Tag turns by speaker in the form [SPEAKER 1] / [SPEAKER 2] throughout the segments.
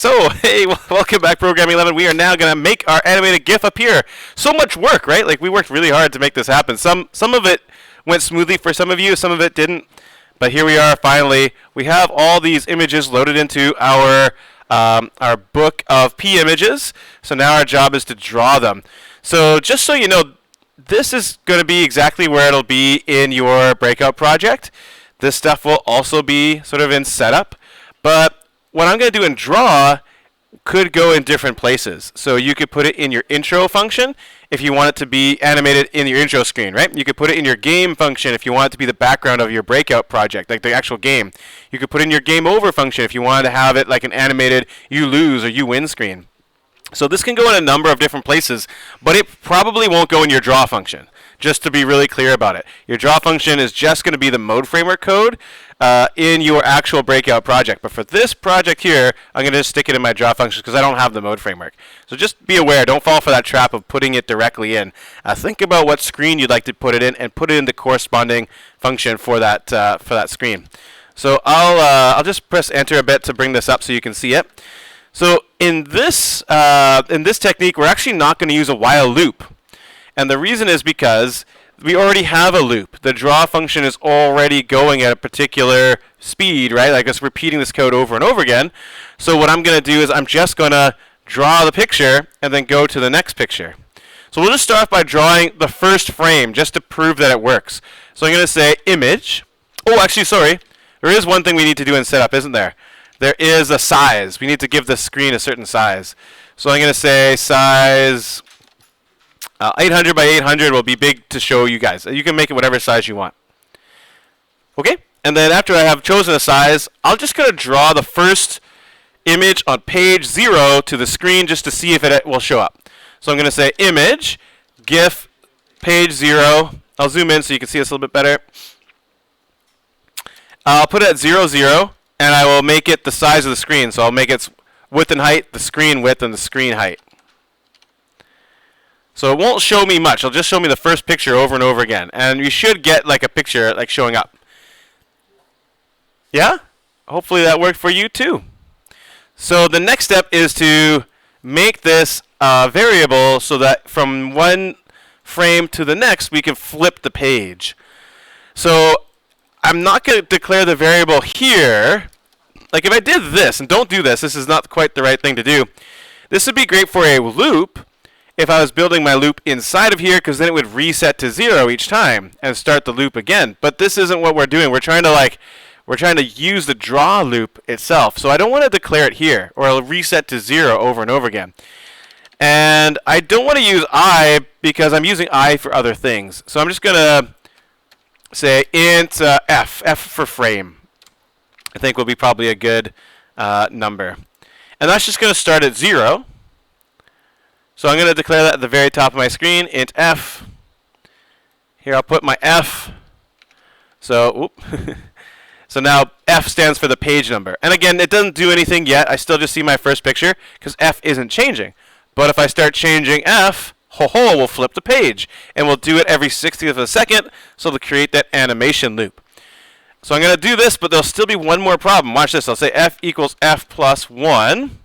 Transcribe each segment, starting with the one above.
[SPEAKER 1] So, hey, welcome back, Programming 11. We are now going to make our animated GIF appear. So much work, right? Like, we worked really hard to make this happen. Some of it went smoothly for some of you, some of it didn't. But here we are, finally. We have all these images loaded into our book of P images. So now our job is to draw them. So just so you know, this is going to be exactly where it'll be in your breakout project. This stuff will also be sort of in setup. But what I'm going to do in draw could go in different places. So you could put it in your intro function if you want it to be animated in your intro screen, right? You could put it in your game function if you want it to be the background of your breakout project, like the actual game. You could put it in your game over function if you wanted to have it like an animated you lose or you win screen. So this can go in a number of different places, but it probably won't go in your draw function, just to be really clear about it. Your draw function is just going to be the mode framework code in your actual breakout project. But for this project here, I'm going to just stick it in my draw function because I don't have the mode framework. So just be aware, don't fall for that trap of putting it directly in. Think about what screen you'd like to put it in and put it in the corresponding function for that screen. So I'll just press enter a bit to bring this up so you can see it. So in this technique, we're actually not going to use a while loop. And the reason is because we already have a loop. The draw function is already going at a particular speed, right? Like it's repeating this code over and over again. So what I'm going to do is I'm just going to draw the picture and then go to the next picture. So we'll just start by drawing the first frame just to prove that it works. So I'm going to say image. Oh, actually, sorry. There is one thing we need to do in setup, isn't there? There is a size. We need to give the screen a certain size. So I'm going to say size 800 by 800 will be big to show you guys. You can make it whatever size you want. Okay? And then after I have chosen a size, I'm just going to draw the first image on page 0 to the screen just to see if it will show up. So I'm going to say image, GIF, page 0. I'll zoom in so you can see this a little bit better. I'll put it at 0, 0. And I will make it the size of the screen. So I'll make its width and height, the screen width, and the screen height. So it won't show me much. It'll just show me the first picture over and over again. And you should get like a picture like showing up. Yeah? Hopefully that worked for you too. So the next step is to make this variable so that from one frame to the next we can flip the page. So I'm not going to declare the variable here. Like if I did this, and don't do this, this is not quite the right thing to do. This would be great for a loop if I was building my loop inside of here, because then it would reset to 0 each time and start the loop again. But this isn't what we're doing. We're trying to use the draw loop itself. So I don't want to declare it here, or it'll reset to 0 over and over again. And I don't want to use I because I'm using I for other things. So I'm just going to say int f for frame. I think will be probably a good number. And that's just going to start at 0. So I'm going to declare that at the very top of my screen, int f. Here I'll put my f. So, so now f stands for the page number. And again, it doesn't do anything yet. I still just see my first picture because f isn't changing. But if I start changing f, we'll flip the page. And we'll do it every 60th of a second, so to create that animation loop. So I'm going to do this, but there'll still be one more problem. Watch this. I'll say f equals f plus 1.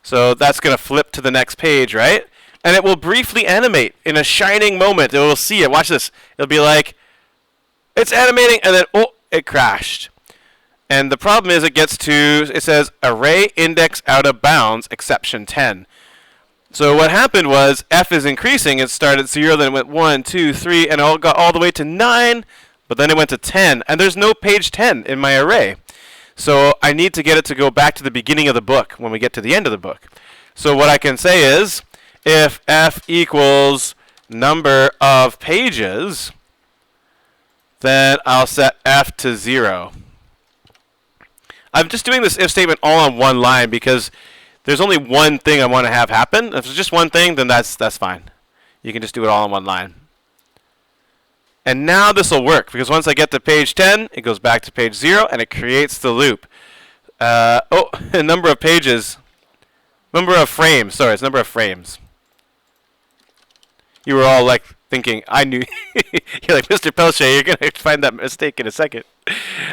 [SPEAKER 1] So that's going to flip to the next page, right? And it will briefly animate in a shining moment. It will see it. Watch this. It'll be like, it's animating, and then, oh, it crashed. And the problem is it says array index out of bounds, exception 10. So what happened was f is increasing. It started at 0, then it went 1, 2, 3, and it got all the way to 9. But then it went to 10, and there's no page 10 in my array. So I need to get it to go back to the beginning of the book when we get to the end of the book. So what I can say is, if f equals number of pages, then I'll set f to 0. I'm just doing this if statement all on one line because there's only one thing I want to have happen. If it's just one thing, then that's fine. You can just do it all on one line. And now this will work, because once I get to page 10, it goes back to page 0, and it creates the loop. Number of pages. Number of frames. Sorry, it's number of frames. You were all like thinking, I knew. You're like, Mr. Pelche, you're going to find that mistake in a second.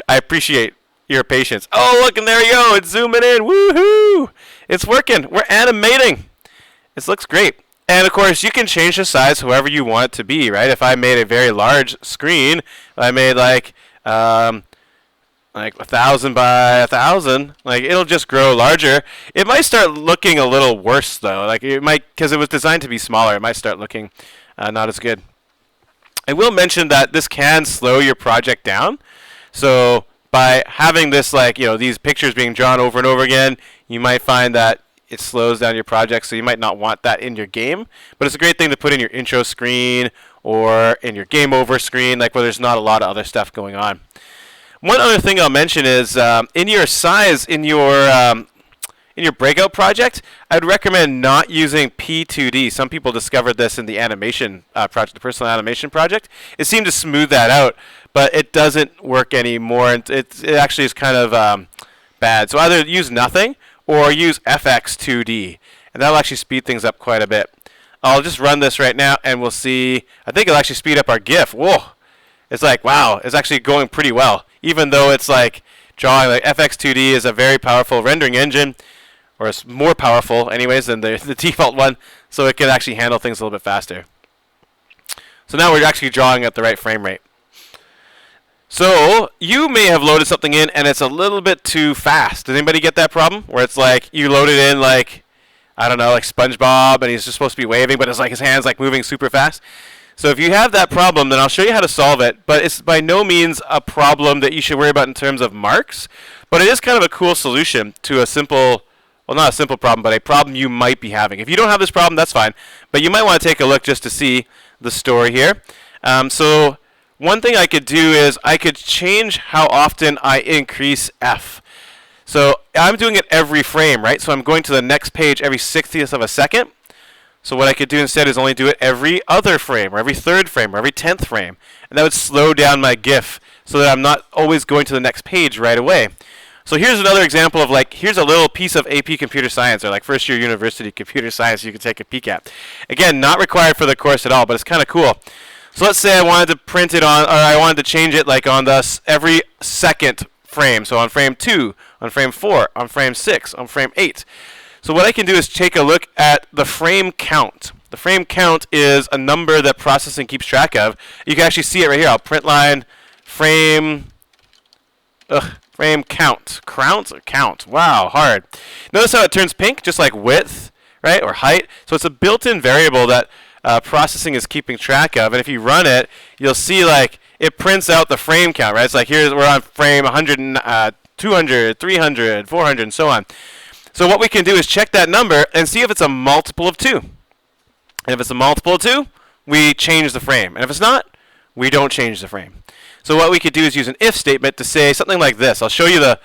[SPEAKER 1] I appreciate your patience. Oh, look, and there you go. It's zooming in. Woohoo! It's working. We're animating. This looks great. And, of course, you can change the size however you want it to be, right? If I made a very large screen, I made like 1,000 by 1,000, like it'll just grow larger. It might start looking a little worse, though. Like it might, because it was designed to be smaller, it might start looking not as good. I will mention that this can slow your project down. So by having this, like, these pictures being drawn over and over again, you might find that it slows down your project, so you might not want that in your game. But it's a great thing to put in your intro screen or in your game over screen, like where there's not a lot of other stuff going on. One other thing I'll mention is in your size, in your breakout project, I'd recommend not using P2D. Some people discovered this in the animation project, the personal animation project. It seemed to smooth that out, but it doesn't work anymore. And it actually is kind of bad. So either use nothing or use FX2D, and that'll actually speed things up quite a bit. I'll just run this right now, and we'll see. I think it'll actually speed up our GIF. Whoa! It's like, wow, it's actually going pretty well, even though it's like drawing. Like FX2D is a very powerful rendering engine, or it's more powerful, anyways, than the default one, so it can actually handle things a little bit faster. So now we're actually drawing at the right frame rate. So you may have loaded something in and it's a little bit too fast. Did anybody get that problem? Where it's like you loaded in like, I don't know, like SpongeBob, and he's just supposed to be waving, but it's like his hand's like moving super fast. So if you have that problem, then I'll show you how to solve it. But it's by no means a problem that you should worry about in terms of marks. But it is kind of a cool solution to a simple, well, not a simple problem, but a problem you might be having. If you don't have this problem, that's fine. But you might want to take a look just to see the story here. So one thing I could do is I could change how often I increase F. So I'm doing it every frame, right? So I'm going to the next page every 60th of a second. So what I could do instead is only do it every other frame, or every third frame, or every 10th frame. And that would slow down my GIF so that I'm not always going to the next page right away. So here's another example of like, here's a little piece of AP Computer Science, or like first year university computer science you can take a peek at. Again, not required for the course at all, but it's kind of cool. So let's say I wanted to print it on, or I wanted to change it like on the every second frame. So on frame 2, on frame 4, on frame 6, on frame 8. So what I can do is take a look at the frame count. The frame count is a number that processing keeps track of. You can actually see it right here. I'll print line frame count. Count. Wow, hard. Notice how it turns pink, just like width, right, or height. So it's a built-in variable that processing is keeping track of. And if you run it, you'll see like it prints out the frame count, right? It's like we're on frame 100, 200, 300, 400, and so on. So what we can do is check that number and see if it's a multiple of 2. And if it's a multiple of 2, we change the frame. And if it's not, we don't change the frame. So what we could do is use an if statement to say something like this. I'll show you the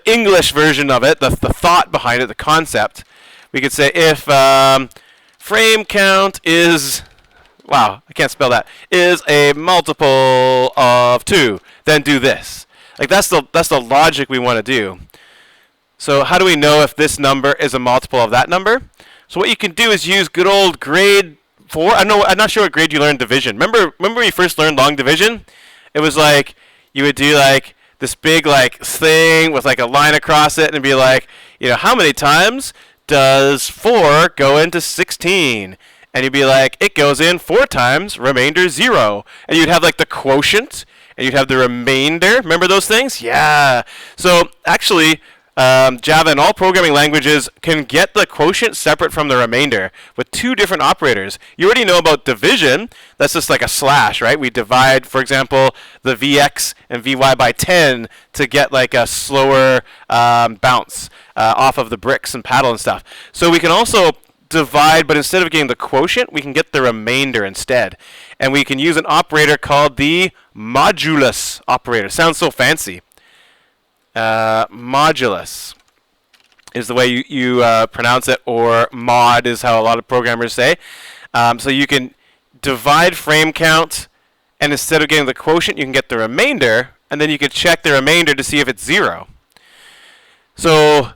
[SPEAKER 1] English version of it, the thought behind it, the concept. We could say if frame count is, wow, I can't spell that, is a multiple of 2, then do this. Like that's the logic we want to do. So how do we know if this number is a multiple of that number? So what you can do is use good old grade 4. I'm not sure what grade you learned division. Remember when you first learned long division? It was like you would do like this big like thing with like a line across it and be like, how many times does 4 go into 16? And you'd be like, it goes in 4 times, remainder 0. And you'd have like the quotient and you'd have the remainder. Remember those things? Yeah. So actually, Java and all programming languages can get the quotient separate from the remainder with 2 different operators. You already know about division. That's just like a slash, right? We divide, for example, the Vx and Vy by 10 to get like a slower bounce off of the bricks and paddle and stuff. So we can also divide, but instead of getting the quotient, we can get the remainder instead. And we can use an operator called the Modulus Operator. Sounds so fancy. Modulus is the way you pronounce it, or mod is how a lot of programmers say. So you can divide frame count, and instead of getting the quotient, you can get the remainder, and then you can check the remainder to see if it's 0. So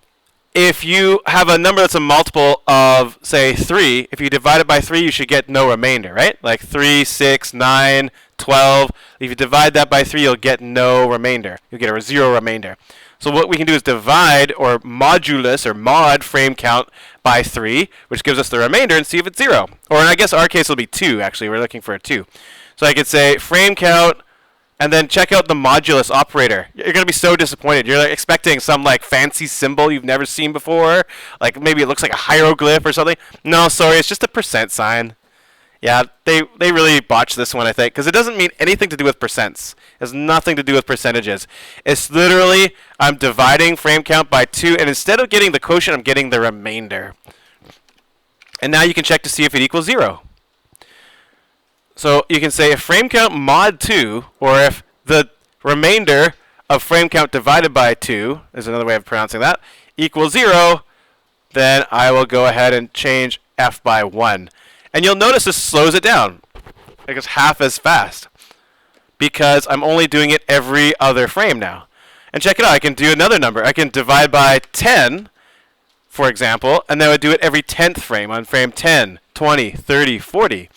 [SPEAKER 1] if you have a number that's a multiple of, say, 3, if you divide it by 3, you should get no remainder, right? Like 3, 6, 9, 12. If you divide that by 3, you'll get no remainder. You'll get a 0 remainder. So what we can do is divide, or modulus, or mod frame count by 3, which gives us the remainder, and see if it's 0. Or in I guess our case, it'll be 2, actually. We're looking for a 2. So I could say frame count, and then check out the Modulus Operator. You're going to be so disappointed. You're like expecting some like fancy symbol you've never seen before. Like maybe it looks like a hieroglyph or something. No, sorry, it's just a percent sign. Yeah, they really botched this one, I think, because it doesn't mean anything to do with percents. It has nothing to do with percentages. It's literally, I'm dividing frame count by 2, and instead of getting the quotient, I'm getting the remainder. And now you can check to see if it equals 0. So you can say if frame count mod 2, or if the remainder of frame count divided by 2, is another way of pronouncing that, equals 0, then I will go ahead and change f by 1. And you'll notice this slows it down. It goes half as fast, because I'm only doing it every other frame now. And check it out, I can do another number. I can divide by 10, for example, and then I would do it every 10th frame, on frame 10, 20, 30, 40.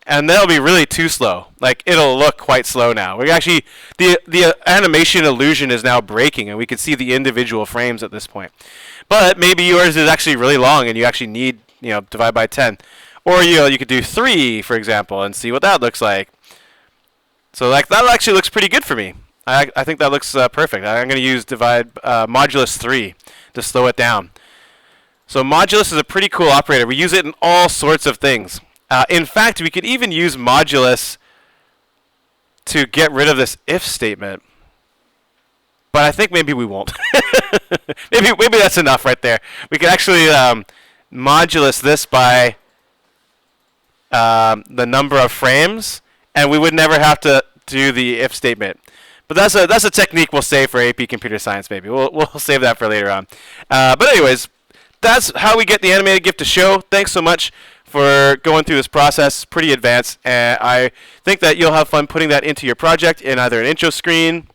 [SPEAKER 1] And that'll be really too slow. Like, it'll look quite slow now. We actually, the animation illusion is now breaking, and we can see the individual frames at this point. But maybe yours is actually really long, and you actually need, divide by 10. Or, you could do 3, for example, and see what that looks like. So, like, that actually looks pretty good for me. I think that looks perfect. I'm going to use modulus 3 to slow it down. So modulus is a pretty cool operator. We use it in all sorts of things. In fact, we could even use modulus to get rid of this if statement. But I think maybe we won't. maybe that's enough right there. We could actually modulus this by the number of frames, and we would never have to do the if statement. But that's a technique we'll save for AP Computer Science, maybe. We'll save that for later on. But anyways, that's how we get the animated GIF to show. Thanks so much for going through this process. Pretty advanced, and I think that you'll have fun putting that into your project in either an intro screen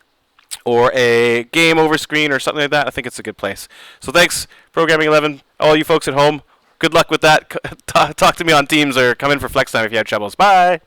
[SPEAKER 1] or a game over screen or something like that. I think it's a good place. So thanks, Programming 11. All you folks at home, good luck with that. Talk to me on Teams or come in for Flex Time if you have troubles. Bye.